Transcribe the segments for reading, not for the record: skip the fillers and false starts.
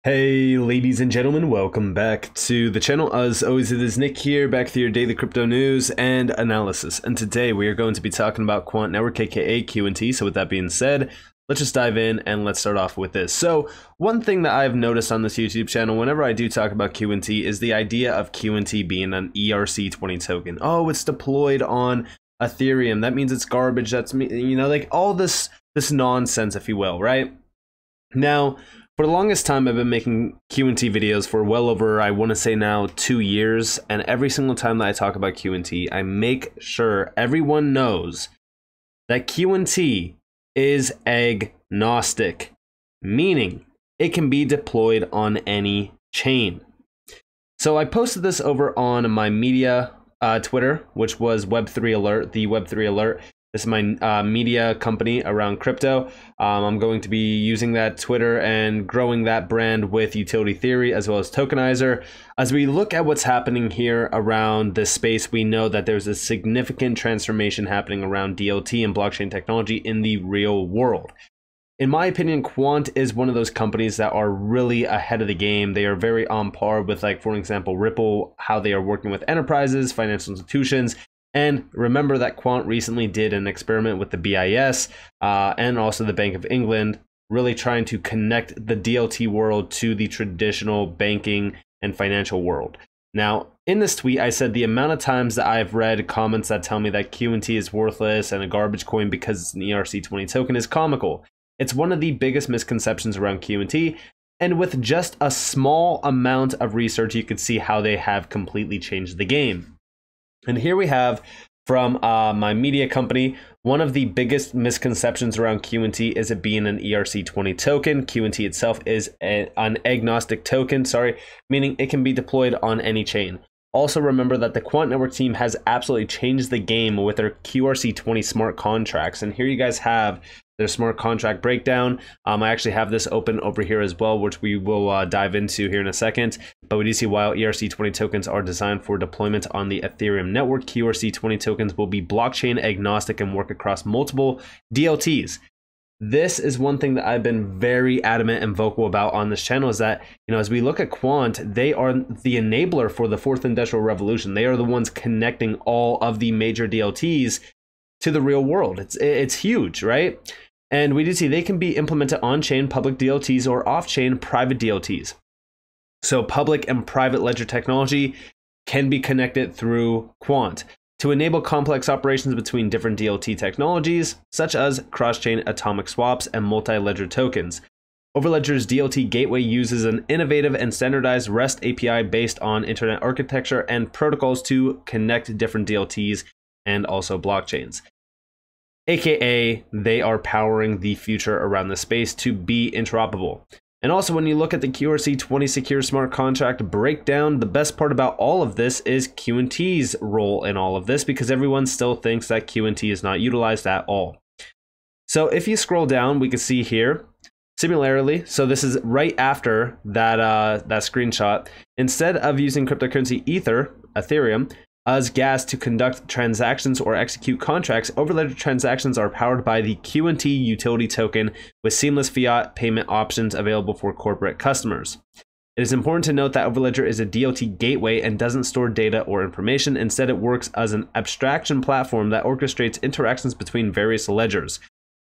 Hey ladies and gentlemen, welcome back to the channel. As always, it is Nick here, back with your daily crypto news and analysis. And today we are going to be talking about Quant Network, aka QNT. So with that being said, let's just dive in and let's start off with this. So one thing that I've noticed on this YouTube channel whenever I do talk about QNT is the idea of QNT being an ERC20 token. Oh, it's deployed on Ethereum. That means it's garbage. That's, you know, like all this nonsense, if you will, right? Now, for the longest time, I've been making QNT videos for well over, I want to say now, 2 years. And every single time that I talk about QNT, I make sure everyone knows that QNT is agnostic, meaning it can be deployed on any chain. So I posted this over on my media Twitter, which was Web3 Alert, the Web3 Alert. This is my media company around crypto. I'm going to be using that Twitter and growing that brand with Utility Theory as well as Tokenizer. As we look at what's happening here around this space, we know that there's a significant transformation happening around DLT and blockchain technology in the real world. In my opinion, Quant is one of those companies that are really ahead of the game. They are very on par with, like, for example, Ripple, how they are working with enterprises, financial institutions. And remember that Quant recently did an experiment with the BIS and also the Bank of England, really trying to connect the DLT world to the traditional banking and financial world. Now, in this tweet, I said the amount of times that I've read comments that tell me that QNT is worthless and a garbage coin because it's an ERC20 token is comical. It's one of the biggest misconceptions around QNT. And with just a small amount of research, you could see how they have completely changed the game. And here we have from my media company, one of the biggest misconceptions around QNT is it being an ERC20 token. QNT itself is an agnostic token, meaning it can be deployed on any chain. Also remember that the Quant Network team has absolutely changed the game with their QRC20 smart contracts. And here you guys have their smart contract breakdown. I actually have this open over here as well, which we will dive into here in a second. But we do see while ERC20 tokens are designed for deployment on the Ethereum network, QRC20 tokens will be blockchain agnostic and work across multiple DLTs. This is one thing that I've been very adamant and vocal about on this channel is that, you know, as we look at Quant, they are the enabler for the fourth industrial revolution. They are the ones connecting all of the major DLTs to the real world. It's huge, right? And we do see they can be implemented on-chain public DLTs or off-chain private DLTs. So public and private ledger technology can be connected through Quant to enable complex operations between different DLT technologies, such as cross-chain atomic swaps and multi-ledger tokens. Overledger's DLT gateway uses an innovative and standardized REST API based on internet architecture and protocols to connect different DLTs and also blockchains. AKA, they are powering the future around the space to be interoperable. And also when you look at the QRC20 secure smart contract breakdown, the best part about all of this is QNT's role in all of this, because everyone still thinks that QNT is not utilized at all. So if you scroll down, we can see here, similarly, so this is right after that, that screenshot, instead of using cryptocurrency Ethereum, as gas to conduct transactions or execute contracts, Overledger transactions are powered by the QNT utility token with seamless fiat payment options available for corporate customers. It is important to note that Overledger is a DLT gateway and doesn't store data or information. Instead, it works as an abstraction platform that orchestrates interactions between various ledgers.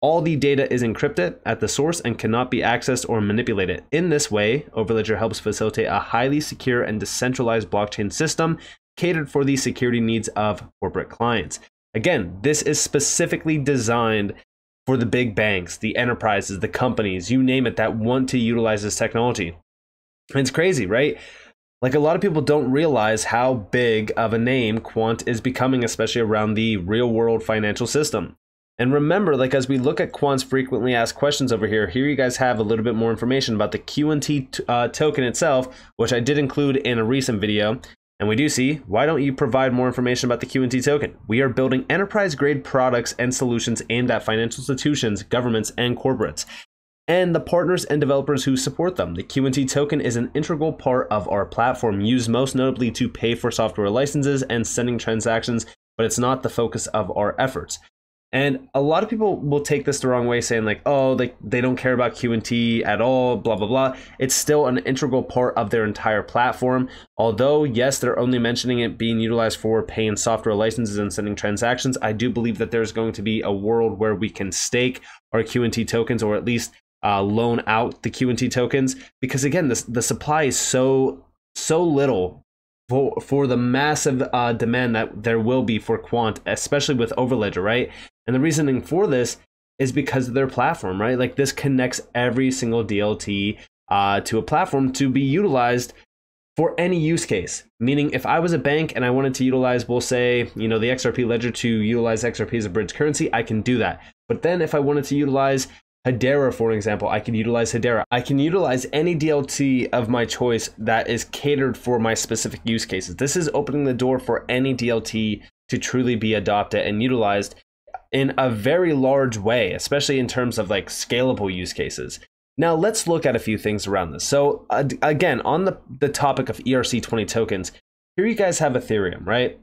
All the data is encrypted at the source and cannot be accessed or manipulated. In this way, Overledger helps facilitate a highly secure and decentralized blockchain system catered for the security needs of corporate clients. Again, this is specifically designed for the big banks, the enterprises, the companies, you name it, that want to utilize this technology. And it's crazy, right? Like, a lot of people don't realize how big of a name Quant is becoming, especially around the real world financial system. And remember, like, as we look at Quant's frequently asked questions over here, you guys have a little bit more information about the QNT token itself, which I did include in a recent video. And we do see, why don't you provide more information about the QNT token? We are building enterprise-grade products and solutions aimed at financial institutions, governments, and corporates, and the partners and developers who support them. The QNT token is an integral part of our platform, used most notably to pay for software licenses and sending transactions, but it's not the focus of our efforts. And a lot of people will take this the wrong way, saying like, oh, they don't care about QNT at all, blah, blah, blah. It's still an integral part of their entire platform. Although, yes, they're only mentioning it being utilized for paying software licenses and sending transactions, I do believe that there's going to be a world where we can stake our QNT tokens, or at least loan out the QNT tokens. Because again, the supply is so little for the massive demand that there will be for Quant, especially with Overledger, right? And the reasoning for this is because of their platform, right? Like this connects every single DLT to a platform to be utilized for any use case. Meaning if I was a bank and I wanted to utilize, we'll say, you know, the XRP ledger to utilize XRP as a bridge currency, I can do that. But then if I wanted to utilize Hedera, for example, I can utilize Hedera. I can utilize any DLT of my choice that is catered for my specific use cases. This is opening the door for any DLT to truly be adopted and utilized in a very large way, especially in terms of like scalable use cases. Now let's look at a few things around this. So again, on the topic of ERC20 tokens, here you guys have Ethereum, right?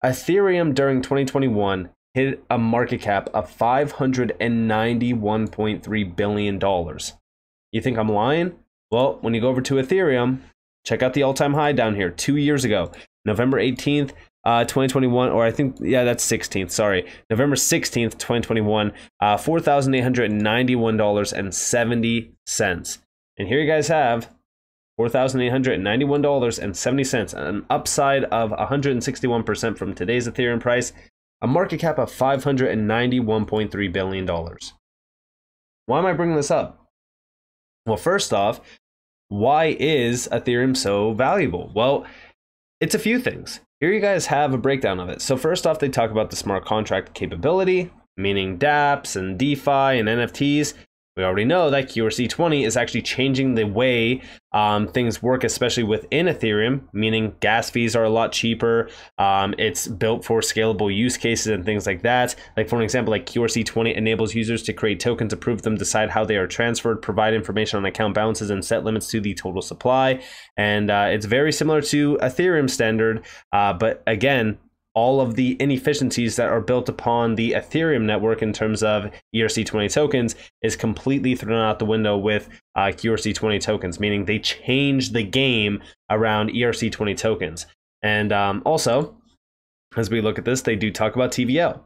Ethereum during 2021 hit a market cap of $591.3 billion. You think I'm lying? Well, when you go over to Ethereum, check out the all-time high down here 2 years ago, November 18th, 2021, or I think, yeah, that's 16th, sorry. November 16th, 2021, $4,891.70. And here you guys have $4,891.70, an upside of 161% from today's Ethereum price, a market cap of $591.3 billion. Why am I bringing this up? Well, first off, why is Ethereum so valuable? Well, it's a few things. Here you guys have a breakdown of it. So first off, they talk about the smart contract capability, meaning dApps and DeFi and NFTs. We already know that QRC20 is actually changing the way things work, especially within Ethereum, meaning gas fees are a lot cheaper. It's built for scalable use cases and things like that. Like for an example, like QRC20 enables users to create tokens, approve them, decide how they are transferred, provide information on account balances, and set limits to the total supply. And it's very similar to Ethereum standard, but again, all of the inefficiencies that are built upon the Ethereum network in terms of ERC20 tokens is completely thrown out the window with QRC20 tokens, meaning they change the game around ERC20 tokens. And also, as we look at this, they do talk about TVL.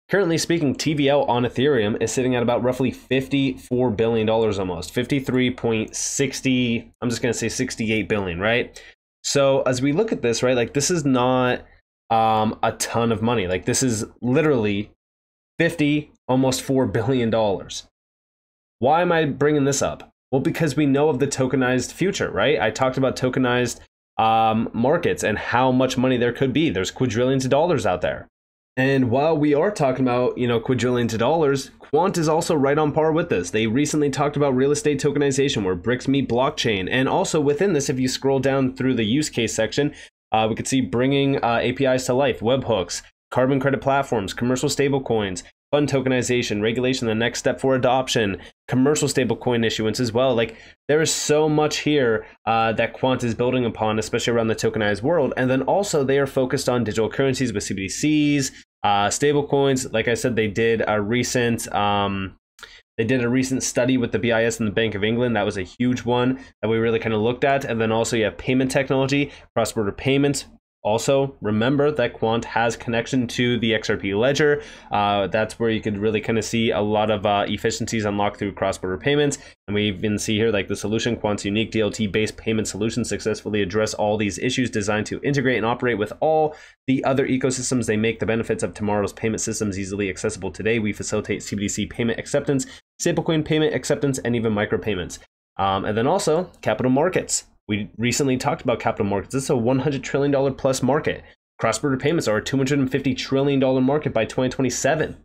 Currently speaking, TVL on Ethereum is sitting at about roughly $54 billion almost, 53.60, I'm just gonna say 68 billion, right? So as we look at this, right, like this is not a ton of money. Like this is literally almost $4 billion. Why am I bringing this up? Well, because we know of the tokenized future, right? I talked about tokenized markets and how much money there could be. There's quadrillions of dollars out there. And while we are talking about, you know, quadrillions of dollars, Quant is also right on par with this. They recently talked about real estate tokenization where bricks meet blockchain. And also within this, if you scroll down through the use case section, we could see bringing APIs to life, webhooks, carbon credit platforms, commercial stablecoins, fund tokenization, regulation, the next step for adoption, commercial stablecoin issuance as well. Like there is so much here that Quant is building upon, especially around the tokenized world. And then also they are focused on digital currencies with CBDCs, stablecoins. Like I said, they did a recent study with the BIS and the Bank of England. That was a huge one that we really kind of looked at. And then also you have payment technology, cross-border payments. Also, remember that Quant has connection to the XRP ledger. That's where you could really kind of see a lot of efficiencies unlocked through cross-border payments. And we even see here like the solution, Quant's unique DLT-based payment solution successfully address all these issues designed to integrate and operate with all the other ecosystems. They make the benefits of tomorrow's payment systems easily accessible today. We facilitate CBDC payment acceptance, stablecoin payment acceptance, and even micropayments. And then also capital markets. We recently talked about capital markets. This is a $100 trillion plus market. Cross-border payments are a $250 trillion market by 2027.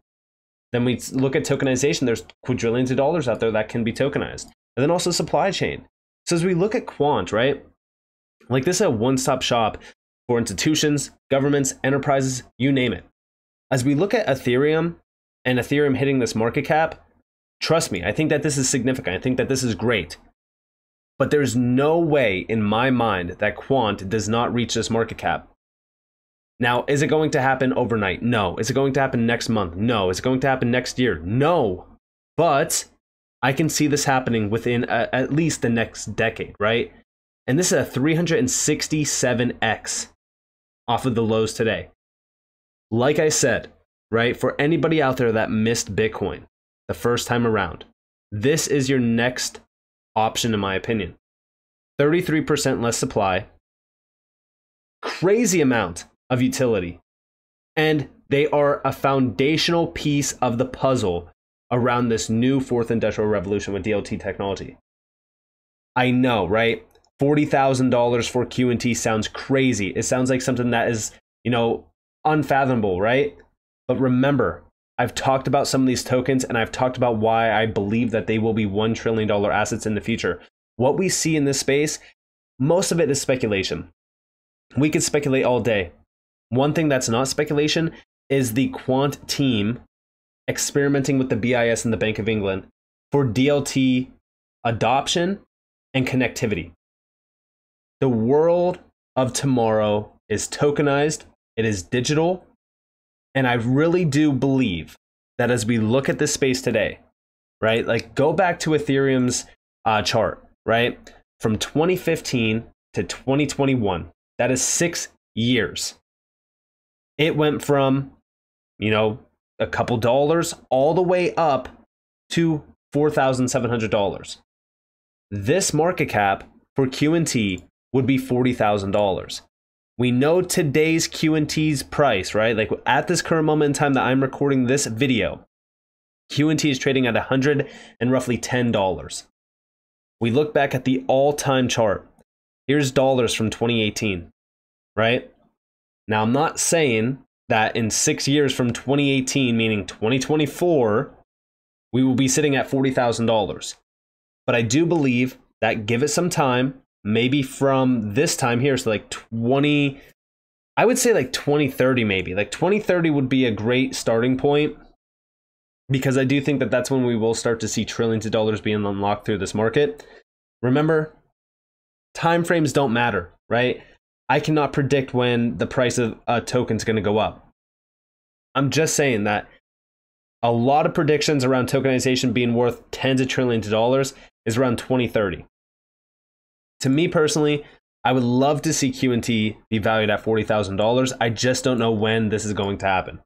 Then we look at tokenization. There's quadrillions of dollars out there that can be tokenized. And then also supply chain. So as we look at Quant, right? Like this is a one-stop shop for institutions, governments, enterprises, you name it. As we look at Ethereum and Ethereum hitting this market cap, trust me, I think that this is significant. I think that this is great. But there's no way in my mind that Quant does not reach this market cap. Now, is it going to happen overnight? No. Is it going to happen next month? No. Is it going to happen next year? No. But I can see this happening within at least the next decade, right? And this is a 367x off of the lows today. Like I said, right, for anybody out there that missed Bitcoin the first time around, this is your next option, in my opinion. 33% less supply, crazy amount of utility, and they are a foundational piece of the puzzle around this new fourth industrial revolution with DLT technology. I know, right? $40,000 for QNT sounds crazy. It sounds like something that is, unfathomable, right? But remember, I've talked about some of these tokens, and I've talked about why I believe that they will be $1 trillion assets in the future. What we see in this space, most of it is speculation. We could speculate all day. One thing that's not speculation is the Quant team experimenting with the BIS and the Bank of England for DLT adoption and connectivity. The world of tomorrow is tokenized, it is digital, and I really do believe that as we look at this space today, right, like go back to Ethereum's chart, right, from 2015 to 2021, that is 6 years. It went from, a couple dollars all the way up to $4,700. This market cap for QNT would be $40,000. We know today's QNT's price, right? Like at this current moment in time that I'm recording this video, QNT is trading at roughly $10. We look back at the all-time chart. Here's dollars from 2018, right? Now, I'm not saying that in 6 years from 2018, meaning 2024, we will be sitting at $40,000. But I do believe that give it some time, maybe from this time here, so like 2030 maybe. Like 2030 would be a great starting point, because I do think that that's when we will start to see trillions of dollars being unlocked through this market. Remember, time frames don't matter, right? I cannot predict when the price of a token is going to go up. I'm just saying that a lot of predictions around tokenization being worth tens of trillions of dollars is around 2030. To me personally, I would love to see QNT be valued at $40,000. I just don't know when this is going to happen.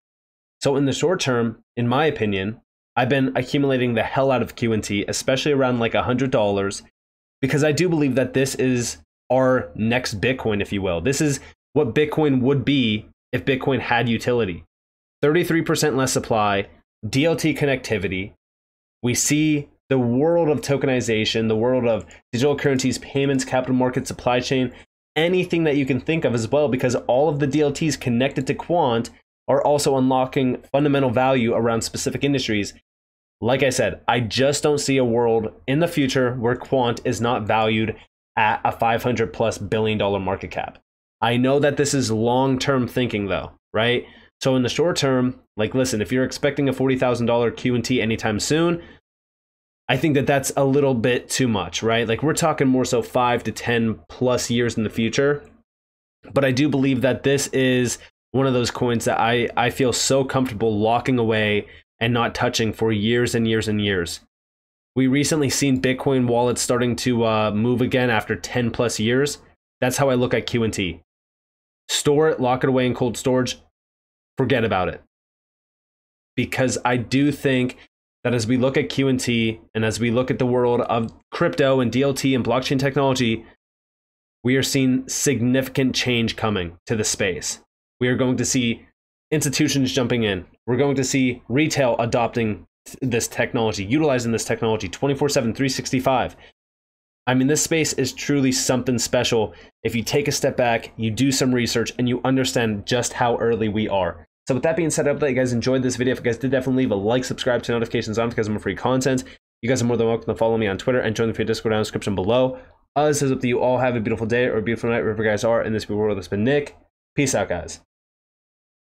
So in the short term, in my opinion, I've been accumulating the hell out of QNT, especially around like $100, because I do believe that this is our next Bitcoin, if you will. This is what Bitcoin would be if Bitcoin had utility. 33% less supply, DLT connectivity. We see the world of tokenization, the world of digital currencies, payments, capital markets, supply chain, anything that you can think of as well, because all of the DLTs connected to Quant are also unlocking fundamental value around specific industries. Like I said, I just don't see a world in the future where Quant is not valued at a $500+ billion market cap. I know that this is long-term thinking though, right? So in the short term, like listen, if you're expecting a $40,000 QNT anytime soon, I think that that's a little bit too much, right? Like we're talking more so 5 to 10+ years in the future. But I do believe that this is one of those coins that I feel so comfortable locking away and not touching for years and years and years. We recently seen Bitcoin wallets starting to move again after 10+ years. That's how I look at QNT. Store it, lock it away in cold storage, forget about it. Because I do think that as we look at QNT and as we look at the world of crypto and DLT and blockchain technology, we are seeing significant change coming to the space. We are going to see institutions jumping in. We're going to see retail adopting this technology, utilizing this technology 24/7, 365. I mean, this space is truly something special. If you take a step back, you do some research, and you understand just how early we are. So with that being said, I hope that you guys enjoyed this video. If you guys did, definitely leave a like, subscribe to notifications on because I'm free content. You guys are more than welcome to follow me on Twitter and join the free Discord down in the description below. As is up to you all, have a beautiful day or a beautiful night wherever you guys are in this world. This has been Nick. Peace out, guys.